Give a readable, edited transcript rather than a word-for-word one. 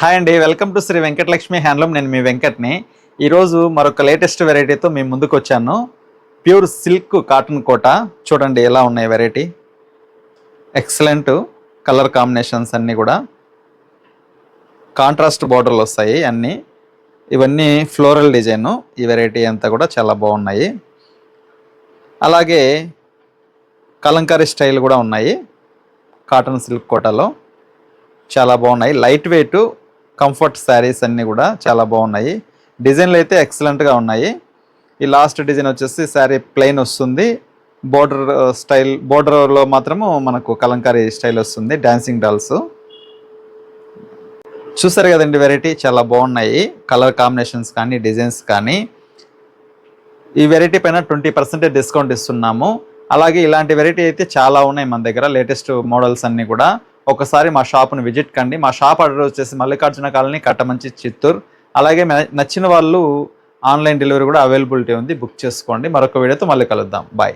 Hi అండి, welcome to Shri Venkatalakshmi handloom. నేను మీ వెంకట్ని. ఈరోజు మరొక లేటెస్ట్ వెరైటీతో మేము ముందుకు వచ్చాను. ప్యూర్ సిల్క్ కాటన్ కోట. చూడండి ఎలా ఉన్నాయి వెరైటీ. ఎక్సలెంట్ కలర్ కాంబినేషన్స్ అన్నీ కూడా కాంట్రాస్ట్ బోర్డర్లు వస్తాయి అన్నీ. ఇవన్నీ ఫ్లోరల్ డిజైను. ఈ వెరైటీ అంతా కూడా చాలా బాగున్నాయి. అలాగే కలంకారీ స్టైల్ కూడా ఉన్నాయి. కాటన్ సిల్క్ కోటలో చాలా బాగున్నాయి. లైట్ వెయిట్ కంఫర్ట్ శారీస్ అన్నీ కూడా చాలా బాగున్నాయి. డిజైన్లు అయితే ఎక్సలెంట్గా ఉన్నాయి. ఈ లాస్ట్ డిజైన్ వచ్చేసి శారీ ప్లెయిన్ వస్తుంది. బోర్డర్ స్టైల్, బోర్డర్లో మాత్రము మనకు కలంకారీ స్టైల్ వస్తుంది. డాన్సింగ్ డాల్స్ చూసారు కదండి. వెరైటీ చాలా బాగున్నాయి. కలర్ కాంబినేషన్స్ కానీ డిజైన్స్ కానీ. ఈ వెరైటీ పైన 20% డిస్కౌంట్ ఇస్తున్నాము. అలాగే ఇలాంటి వెరైటీ అయితే చాలా ఉన్నాయి మన దగ్గర, లేటెస్ట్ మోడల్స్ అన్నీ కూడా. ఒకసారి మా షాప్ను విజిట్ కండి. మా షాప్ అడ్రస్ వచ్చేసి మల్లికార్జున కాలనీ, కట్టమంచి, చిత్తూరు. అలాగే నచ్చిన వాళ్ళు ఆన్లైన్ డెలివరీ కూడా అవైలబిలిటీ ఉంది. బుక్ చేసుకోండి. మరొక వీడియోతో మళ్ళీ కలుద్దాం. బాయ్.